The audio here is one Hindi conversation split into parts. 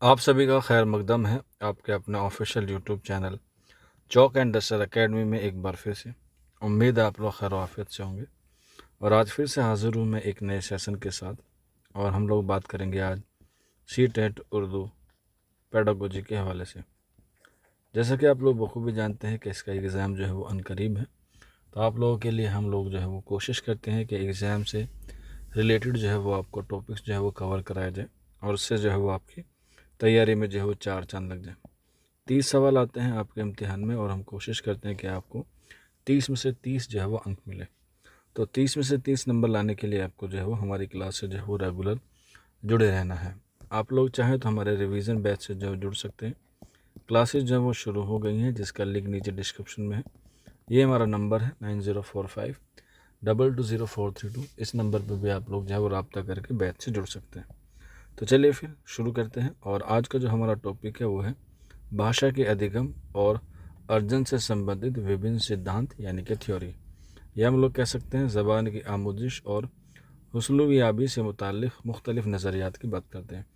आप सभी का खैर मकदम है आपके अपने official YouTube channel chalk and duster academy में एक बार फिर से। उम्मीद है आप लोग खैर आफियत से होंगे और आज फिर से हाज़िर हूँ मैं एक नए सेशन के साथ। और हम लोग बात करेंगे आज सी टेट उर्दू पेडागोजी के हवाले से। जैसा कि आप लोग बखूबी जानते हैं कि इसका एग्ज़ाम जो है वो अनकरीब है, तो आप लोगों के लिए हम लोग जो है वो कोशिश करते हैं कि एग्ज़ाम से रिलेटेड जो है वो आपको टॉपिक्स जो है वो कवर कराया जाए और उससे जो है वो आपकी तैयारी में जो है वो चार चांद लग जाए। 30 सवाल आते हैं आपके इम्तिहान में और हम कोशिश करते हैं कि आपको 30 में से 30 जो है वो अंक मिले। तो 30 में से 30 नंबर लाने के लिए आपको जो है वो हमारी क्लास से जो है वो रेगुलर जुड़े रहना है। आप लोग चाहें तो हमारे रिवीजन बैच से जो है जुड़ सकते हैं। क्लासेस जो है वो शुरू हो गई हैं, जिसका लिंक नीचे डिस्क्रिप्शन में है। ये हमारा नंबर है 9045220432। इस नंबर पर भी आप लोग जो है वो रब्ता करके बैच से जुड़ सकते हैं। तो चलिए फिर शुरू करते हैं। और आज का जो हमारा टॉपिक है वो है भाषा के अधिगम और अर्जन से संबंधित विभिन्न सिद्धांत यानी कि थ्योरी। यह हम लोग कह सकते हैं ज़बान की आमोजिश और हुस्लुवियाबी से मुताल्लिक़ मुख्तलिफ़ नज़रियात की बात करते हैं।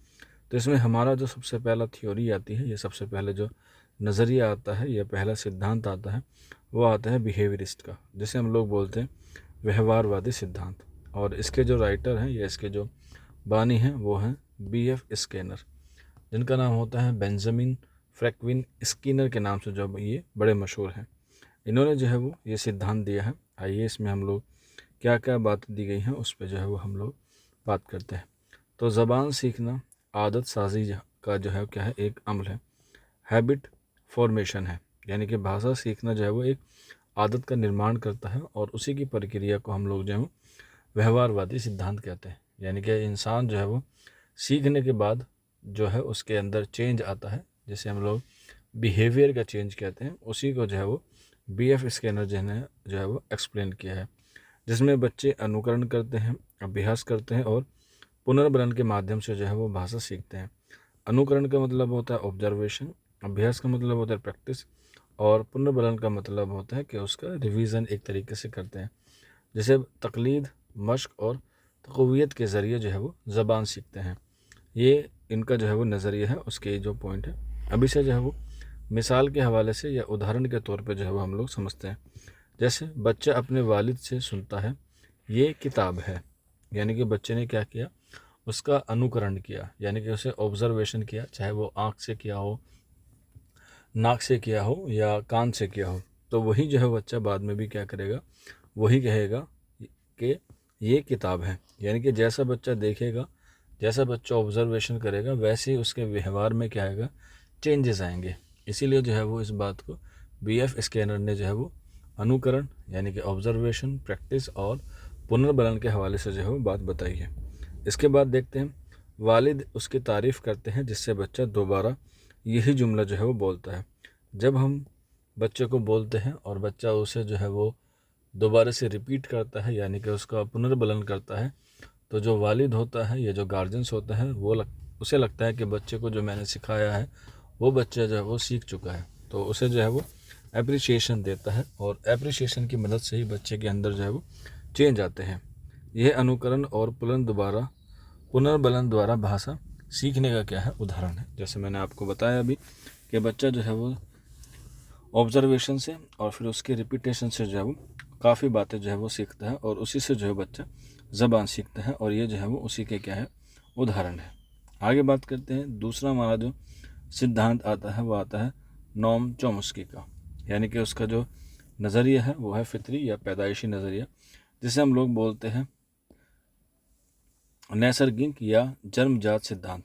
तो इसमें हमारा जो सबसे पहला थ्योरी आती है, ये सबसे पहले जो नज़रिया आता है, यह पहला सिद्धांत आता है, वो आता है बिहेवियरिस्ट का, जिसे हम लोग बोलते हैं व्यवहारवादी सिद्धांत। और इसके जो राइटर हैं या इसके जो बानी हैं वो हैं B.F. स्किनर, जिनका नाम होता है बेंजामिन फ्रैंकलिन स्किनर के नाम से जो ये बड़े मशहूर हैं। इन्होंने जो है वो ये सिद्धांत दिया है। आइए इसमें हम लोग क्या क्या बातें दी गई हैं उस पर जो है वो हम लोग बात करते हैं। तो ज़बान सीखना आदत साजी का जो है क्या है, एक अमल है, हैबिट फॉर्मेशन है। यानी कि भाषा सीखना जो है वो एक आदत का निर्माण करता है और उसी की प्रक्रिया को हम लोग जो है व्यवहारवादी सिद्धांत कहते हैं। यानी कि इंसान जो है वो सीखने के बाद जो है उसके अंदर चेंज आता है, जिसे हम लोग बिहेवियर का चेंज कहते हैं। उसी को जो है वो B.F. स्किनर जी ने जो है वो एक्सप्लेन किया है, जिसमें बच्चे अनुकरण करते हैं, अभ्यास करते हैं और पुनर्बलन के माध्यम से जो है वो भाषा सीखते हैं। अनुकरण का मतलब होता है ऑब्जर्वेशन, अभ्यास का मतलब होता है प्रैक्टिस और पुनर्बलन का मतलब होता है कि उसका रिवीजन एक तरीके से करते हैं। जैसे तकलीद, मश्क और तक़वियत के ज़रिए जो है वो ज़बान सीखते हैं। ये इनका जो है वो नज़रिया है, उसके जो पॉइंट है। अभी से जो है वो मिसाल के हवाले से या उदाहरण के तौर पे जो है वो हम लोग समझते हैं। जैसे बच्चा अपने वालिद से सुनता है, ये किताब है। यानी कि बच्चे ने क्या किया, उसका अनुकरण किया, यानी कि उसे ऑब्ज़र्वेशन किया, चाहे वो आँख से किया हो, नाक से किया हो या कान से किया हो। तो वही जो है बच्चा बाद में भी क्या करेगा, वही कहेगा कि ये किताब है। यानी कि जैसा बच्चा देखेगा, जैसा बच्चा ऑब्ज़र्वेशन करेगा, वैसे ही उसके व्यवहार में क्या आएगा, चेंजेस आएंगे। इसीलिए जो है वो इस बात को B.F. स्किनर ने जो है वो अनुकरण यानी कि ऑब्ज़र्वेशन, प्रैक्टिस और पुनर्बलन के हवाले से जो है वो बात बताई है। इसके बाद देखते हैं वालिद उसकी तारीफ़ करते हैं, जिससे बच्चा दोबारा यही जुमला जो है वो बोलता है। जब हम बच्चे को बोलते हैं और बच्चा उसे जो है वो दोबारा से रिपीट करता है, यानी कि उसका पुनर्बलन करता है, तो जो वालिद होता है या जो गार्जियंस होता है वो उसे लगता है कि बच्चे को जो मैंने सिखाया है वो बच्चा जो है वो सीख चुका है। तो उसे जो है वो एप्रिसिएशन देता है और एप्रिसिएशन की मदद से ही बच्चे के अंदर जो है वो चेंज आते हैं। यह अनुकरण और पुनर्बलन द्वारा भाषा सीखने का क्या है, उदाहरण है। जैसे मैंने आपको बताया अभी कि बच्चा जो है वो ऑब्जर्वेशन से और फिर उसके रिपीटेशन से जो है वो काफ़ी बातें जो है वो सीखता है और उसी से जो है बच्चा ज़बान सीखता है। और ये जो है वो उसी के क्या है, उदाहरण है। आगे बात करते हैं। दूसरा हमारा जो सिद्धांत आता है वो आता है नोम चोम्स्की का, यानी कि उसका जो नज़रिया है वो है फितरी या पैदाइशी नज़रिया, जिसे हम लोग बोलते हैं नैसर्गिक या जन्मजात सिद्धांत।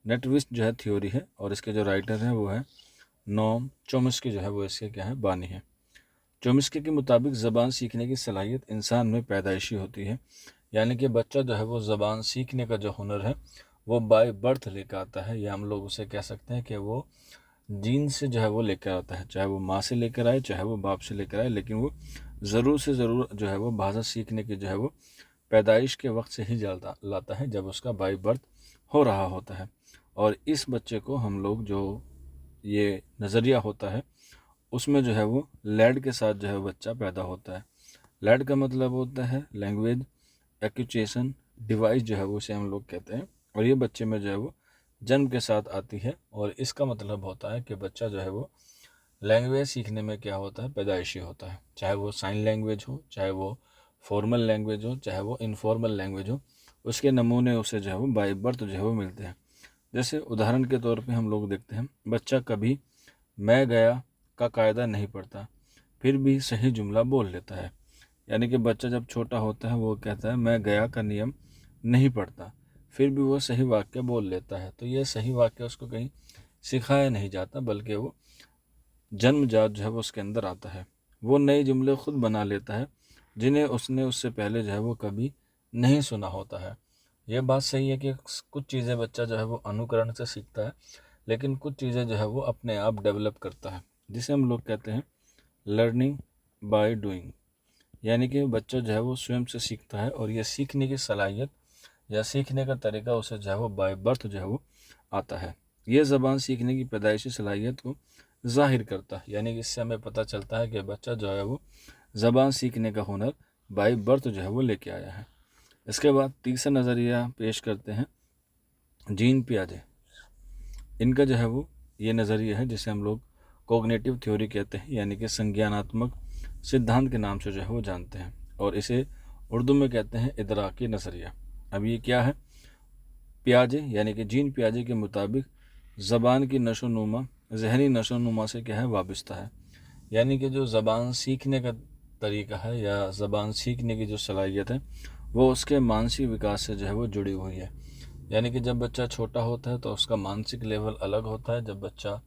नेटविस्ट जो है थ्योरी है और इसके जो राइटर हैं वो है नोम चोम्स्की, जो है वो इसके क्या है, बानी है। चोम्स्की के मुताबिक ज़बान सीखने की सलाहियत इंसान में पैदाइशी होती है, यानी कि बच्चा जो है वो ज़बान सीखने का जो हुनर है वो बाय बर्थ लेकर आता है, या हम लोग उसे कह सकते हैं कि वो जीन से जो है वो लेकर आता है, चाहे वो माँ से लेकर आए चाहे वो बाप से लेकर आए, लेकिन वो ज़रूर से ज़रूर जो है वो भाषा सीखने की जो है वो पैदाइश के वक्त से ही लाता है, जब उसका बाय बर्थ हो रहा होता है। और इस बच्चे को हम लोग जो ये नज़रिया होता है उसमें जो है वो लैड के साथ जो है बच्चा पैदा होता है। लैड का मतलब होता है लैंग्वेज एक्विजिशन डिवाइस, जो है वो उसे हम लोग कहते हैं। और ये बच्चे में जो है वो जन्म के साथ आती है और इसका मतलब होता है कि बच्चा जो है वो लैंग्वेज सीखने में क्या होता है, पैदाइशी होता है। चाहे वो साइन लैंग्वेज हो, चाहे वो फॉर्मल लैंग्वेज हो, चाहे वो इनफॉर्मल लैंग्वेज हो, उसके नमूने उसे जो है वो बाय बर्थ जो है वो मिलते हैं। जैसे उदाहरण के तौर पे हम लोग देखते हैं, बच्चा कभी मैं गया का कायदा नहीं पढ़ता, फिर भी सही जुमला बोल लेता है। यानी कि बच्चा जब छोटा होता है वो कहता है मैं गया का नियम नहीं पढ़ता, फिर भी वो सही वाक्य बोल लेता है। तो ये सही वाक्य उसको कहीं सिखाया नहीं जाता, बल्कि वो जन्मजात जो है वो उसके अंदर आता है। वो नए जुमले खुद बना लेता है जिन्हें उसने उससे पहले जो है वो कभी नहीं सुना होता है। ये बात सही है कि कुछ चीज़ें बच्चा जो है वो अनुकरण से सीखता है, लेकिन कुछ चीज़ें जो है वो अपने आप डेवलप करता है, जिसे हम लोग कहते हैं लर्निंग बाय डूइंग। यानी कि बच्चा जो है वो स्वयं से सीखता है और ये सीखने की सलाहियत या सीखने का तरीका उसे जो है वो बाय बर्थ जो है वो आता है। ये ज़बान सीखने की पैदाइशी सलाहियत को ज़ाहिर करता है, यानी कि इससे हमें पता चलता है कि बच्चा जो है वो ज़बान सीखने का हुनर बाय बर्थ जो है वो लेके आया है। इसके बाद तीसरा नज़रिया पेश करते हैं जीन पियाजे। इनका जो है वो ये नज़रिया है जिसे हम लोग कोग्निटिव थ्योरी कहते हैं, यानी कि संज्ञानात्मक सिद्धांत के नाम से जो है वो जानते हैं, और इसे उर्दू में कहते हैं इदराकी नज़रिया। अब ये क्या है? पियाजे यानी कि जीन पियाजे के मुताबिक ज़बान की नशोनुमा जहनी नशोनुमा से क्या है, वाबस्ता है। यानी कि जो ज़बान सीखने का तरीका है या ज़बान सीखने की जो सलाहियत है वो उसके मानसिक विकास से जो है वो जुड़ी हुई है। यानी कि जब बच्चा छोटा होता है तो उसका मानसिक लेवल अलग होता है, जब बच्चा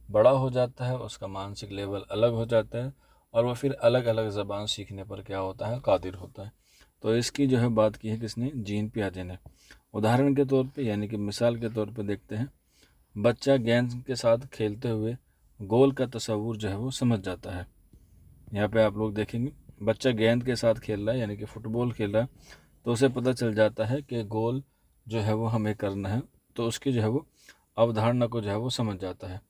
बड़ा हो जाता है उसका मानसिक लेवल अलग हो जाता है, और वह फिर अलग अलग ज़बान सीखने पर क्या होता है, कादिर होता है। तो इसकी जो है बात की है किसने? जीन पियाजे ने। उदाहरण के तौर पे यानी कि मिसाल के तौर पे देखते हैं, बच्चा गेंद के साथ खेलते हुए गोल का तस्वुर जो है वो समझ जाता है। यहाँ पे आप लोग देखेंगे बच्चा गेंद के साथ खेल रहा है यानी कि फुटबॉल खेल रहा है, तो उसे पता चल जाता है कि गोल जो है वो हमें करना है, तो उसकी जो है वो अवधारणा को जो है वो समझ जाता है।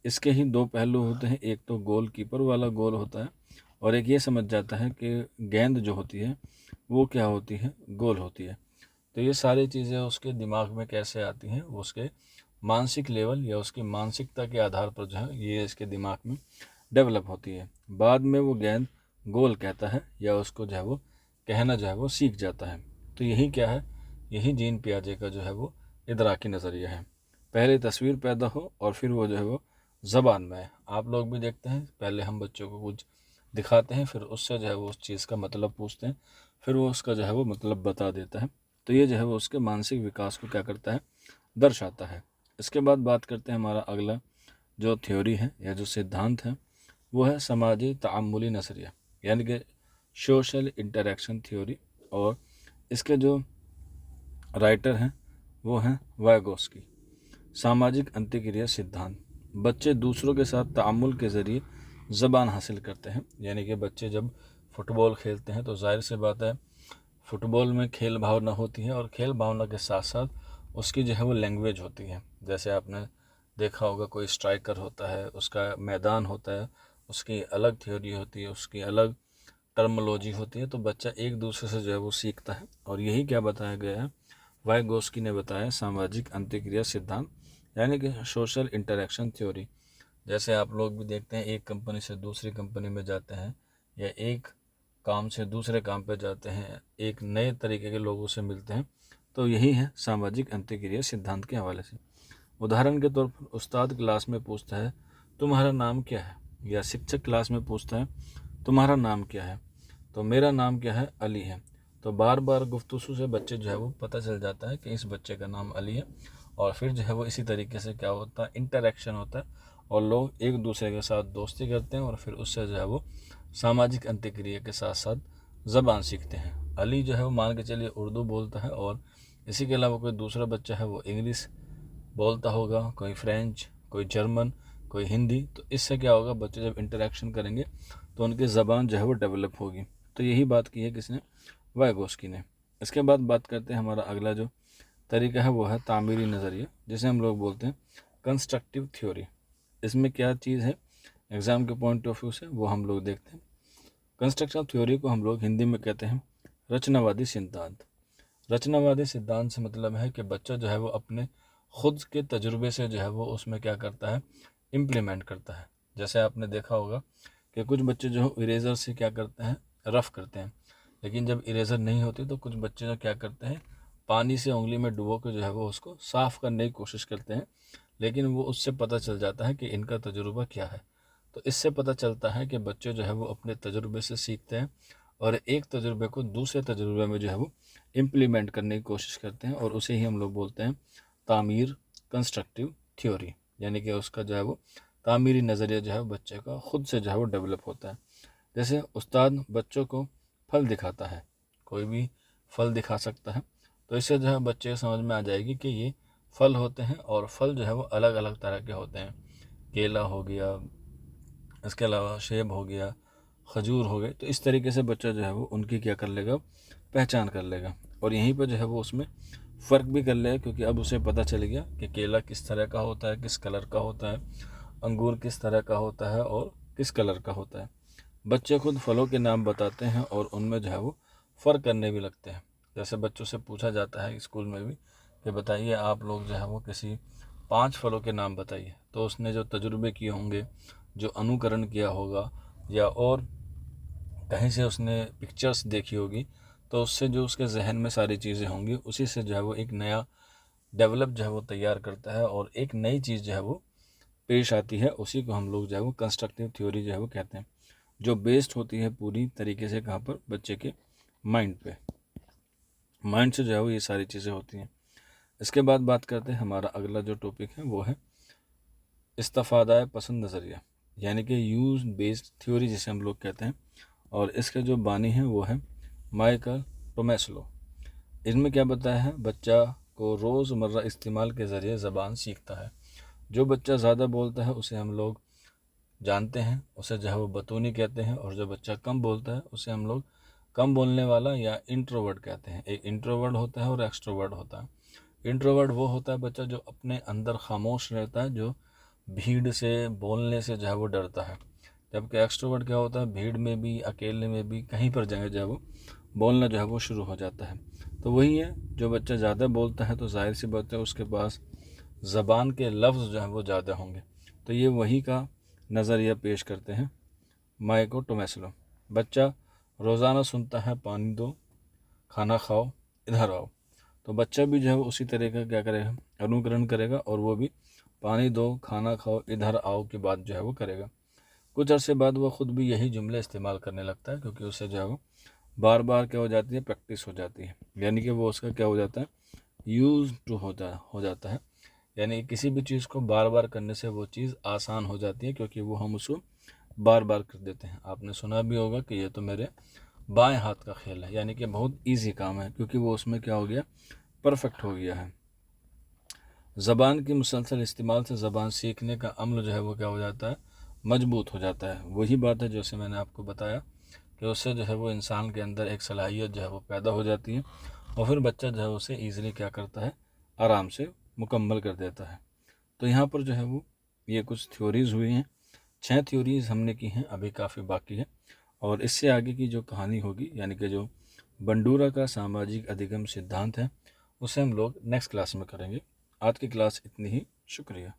इसके ही दो पहलू होते हैं, एक तो गोल कीपर वाला गोल होता है, और एक ये समझ जाता है कि गेंद जो होती है वो क्या होती है, गोल होती है। तो ये सारी चीज़ें उसके दिमाग में कैसे आती हैं, वो उसके मानसिक लेवल या उसकी मानसिकता के आधार पर जो है ये इसके दिमाग में डेवलप होती है। बाद में वो गेंद गोल कहता है या उसको जो है वो कहना जो है वो सीख जाता है। तो यही क्या है, यही जीन पियाजे का जो है वो इदराकी नज़रिया है। पहले तस्वीर पैदा हो और फिर वो जो है वो ज़बान में है। आप लोग भी देखते हैं, पहले हम बच्चों को कुछ दिखाते हैं, फिर उससे जो है वो उस चीज़ का मतलब पूछते हैं, फिर वो उसका जो है वो मतलब बता देता है। तो ये जो है वो उसके मानसिक विकास को क्या करता है, दर्शाता है। इसके बाद बात करते हैं हमारा अगला जो थ्योरी है या जो सिद्धांत है, वो है समाजी ताअम्मुली नज़रिया, यानी कि सोशल इंटरेक्शन थ्योरी। और इसके जो राइटर हैं वो हैं वाइगोस्की। सामाजिक अंतःक्रिया सिद्धांत, बच्चे दूसरों के साथ ताअम्मुल के ज़रिए ज़बान हासिल करते हैं। यानी कि बच्चे जब फुटबॉल खेलते हैं तो जाहिर सी बात है फुटबॉल में खेल भावना होती है, और खेल भावना के साथ साथ उसकी जो है वो लैंग्वेज होती है। जैसे आपने देखा होगा कोई स्ट्राइकर होता है, उसका मैदान होता है, उसकी अलग थ्योरी होती है, उसकी अलग टर्मोलॉजी होती है। तो बच्चा एक दूसरे से जो है वो सीखता है, और यही क्या बताया गया है, वाइगोस्की ने बताया सामाजिक अंतःक्रिया सिद्धांत, यानी कि सोशल इंटरेक्शन थ्योरी। जैसे आप लोग भी देखते हैं, एक कंपनी से दूसरी कंपनी में जाते हैं या एक काम से दूसरे काम पे जाते हैं, एक नए तरीके के लोगों से मिलते हैं, तो यही है सामाजिक अंतःक्रिया सिद्धांत के हवाले से। उदाहरण के तौर पर उस्ताद क्लास में पूछता है तुम्हारा नाम क्या है, या शिक्षक क्लास में पूछता है तुम्हारा नाम क्या है, तो मेरा नाम क्या है, अली है। तो बार बार गुफ्तगू से बच्चे जो है वो पता चल जाता है कि इस बच्चे का नाम अली है, और फिर जो है वो इसी तरीके से क्या होता है, इंटरेक्शन होता है, और लोग एक दूसरे के साथ दोस्ती करते हैं, और फिर उससे जो है वो सामाजिक अंतःक्रिया के साथ साथ ज़बान सीखते हैं। अली जो है वो मान के चलिए उर्दू बोलता है, और इसी के अलावा कोई दूसरा बच्चा है वो इंग्लिश बोलता होगा, कोई फ्रेंच, कोई जर्मन, कोई हिंदी। तो इससे क्या होगा, बच्चे जब इंटरेक्शन करेंगे तो उनकी ज़बान जो है वो डेवलप होगी। तो यही बात की है किसने, वाइगोस्की ने। इसके बाद बात करते हैं हमारा अगला जो तरीका है वो है तामीरी नज़रिया, जिसे हम लोग बोलते हैं कंस्ट्रक्टिव थ्योरी। इसमें क्या चीज़ है, एग्ज़ाम के पॉइंट ऑफ व्यू से वो हम लोग देखते हैं। कंस्ट्रक्टिव थ्योरी को हम लोग हिंदी में कहते हैं रचनावादी सिद्धांत। रचनावादी सिद्धांत से मतलब है कि बच्चा जो है वो अपने ख़ुद के तजुर्बे से जो है वो उसमें क्या करता है, इम्प्लीमेंट करता है। जैसे आपने देखा होगा कि कुछ बच्चे जो है इरेज़र से क्या करते हैं, रफ़ करते हैं, लेकिन जब इरेज़र नहीं होती तो कुछ बच्चे जो क्या करते हैं, पानी से उंगली में डुबो के जो है वो उसको साफ़ करने की कोशिश करते हैं, लेकिन वो उससे पता चल जाता है कि इनका तजुर्बा क्या है। तो इससे पता चलता है कि बच्चे जो है वो अपने तजुर्बे से सीखते हैं और एक तजुर्बे को दूसरे तजुर्बे में जो है वो इम्प्लीमेंट करने की कोशिश करते हैं, और उसे ही हम लोग बोलते हैं तामीर, कंस्ट्रक्टिव थ्योरी। यानी कि उसका जो है वो तामीरी नज़रिया जो है बच्चे का ख़ुद से जो है वो डेवलप होता है। जैसे उस्ताद बच्चों को फल दिखाता है, कोई भी फल दिखा सकता है, तो इससे जो है बच्चे समझ में आ जाएगी कि ये फल होते हैं, और फल जो है वो अलग अलग तरह के होते हैं। केला हो गया, इसके अलावा सेब हो गया, खजूर हो गए। तो इस तरीके से बच्चा जो है वो उनकी क्या कर लेगा, पहचान कर लेगा, और यहीं पर जो है वो उसमें फ़र्क भी कर लेगा, क्योंकि अब उसे पता चल गया कि केला किस तरह का होता है, किस कलर का होता है, अंगूर किस तरह का होता है और किस कलर का होता है। बच्चे खुद फलों के नाम बताते हैं और उनमें जो है वो फ़र्क करने भी लगते हैं। जैसे बच्चों से पूछा जाता है स्कूल में भी कि बताइए आप लोग जो है वो किसी 5 फलों के नाम बताइए, तो उसने जो तजुर्बे किए होंगे, जो अनुकरण किया होगा, या और कहीं से उसने पिक्चर्स देखी होगी, तो उससे जो उसके जहन में सारी चीज़ें होंगी, उसी से जो है वो एक नया डेवलप जो है वो तैयार करता है, और एक नई चीज़ जो है वो पेश आती है। उसी को हम लोग जो है वो कंस्ट्रक्टिव थ्योरी जो है वो कहते हैं, जो बेस्ड होती है पूरी तरीके से कहाँ पर, बच्चे के माइंड पे। माइंड से जो है वो ये सारी चीज़ें होती हैं। इसके बाद बात करते हैं, हमारा अगला जो टॉपिक है वो है इस्तिफ़ादा पसंद नज़रिया, यानी कि यूज़ बेस्ड थ्योरी जिसे हम लोग कहते हैं, और इसके जो बानी हैं वो है माइकल टोमेसलो। इसमें क्या बताया है, बच्चा को रोज़मर्रा इस्तेमाल के ज़रिए ज़बान सीखता है। जो बच्चा ज़्यादा बोलता है उसे हम लोग जानते हैं, उसे जो है वो बतूनी कहते हैं, और जो बच्चा कम बोलता है उसे हम लोग कम बोलने वाला या इंट्रोवर्ट कहते हैं। एक इंट्रोवर्ट होता है और एक्सट्रोवर्ट होता है। इंट्रोवर्ट वो होता है बच्चा जो अपने अंदर खामोश रहता है, जो भीड़ से बोलने से जो है वो डरता है। जबकि एक्सट्रोवर्ट क्या होता है, भीड़ में भी, अकेले में भी, कहीं पर जगह जो है वो बोलना जो है वो शुरू हो जाता है। तो वही है, जो बच्चा ज़्यादा बोलता है तो जाहिर सी बात है उसके पास ज़बान के लफ्ज़ जो हैं वो ज़्यादा होंगे। तो ये वही का नज़रिया पेश करते हैं माइको टोमेसलो। बच्चा रोज़ाना सुनता है पानी दो, खाना खाओ, इधर आओ। तो बच्चा भी जो है उसी तरह का क्या करेगा, अनुकरण करेगा, और वो भी पानी दो, खाना खाओ, इधर आओ की बात जो है वो करेगा। कुछ अरसे बाद वो ख़ुद भी यही जुमले इस्तेमाल करने लगता है, क्योंकि उससे जो है वो बार बार क्या हो जाती है, प्रैक्टिस हो जाती है। यानी कि वो उसका क्या हो जाता है, यूज़ टू हो जाता है। यानी किसी भी चीज़ को बार बार करने से वो चीज़ आसान हो जाती है, क्योंकि वो हम उसको बार बार कर देते हैं। आपने सुना भी होगा कि ये तो मेरे बाएं हाथ का खेल है, यानी कि बहुत इजी काम है, क्योंकि वो उसमें क्या हो गया, परफेक्ट हो गया है। ज़बान की मुसलसल इस्तेमाल से ज़बान सीखने का अमल जो है वो क्या हो जाता है, मजबूत हो जाता है। वही बात है जैसे मैंने आपको बताया कि उससे जो है वो इंसान के अंदर एक सलाहियत जो है वो पैदा हो जाती है, और फिर बच्चा जो है उसे ईज़िली क्या करता है, आराम से मुकम्मल कर देता है। तो यहाँ पर जो है वो ये कुछ थ्योरीज़ हुई हैं, 6 थ्योरीज़ हमने की हैं, अभी काफ़ी बाकी है, और इससे आगे की जो कहानी होगी, यानी कि जो बंडूरा का सामाजिक अधिगम सिद्धांत है, उसे हम लोग नेक्स्ट क्लास में करेंगे। आज की क्लास इतनी ही, शुक्रिया।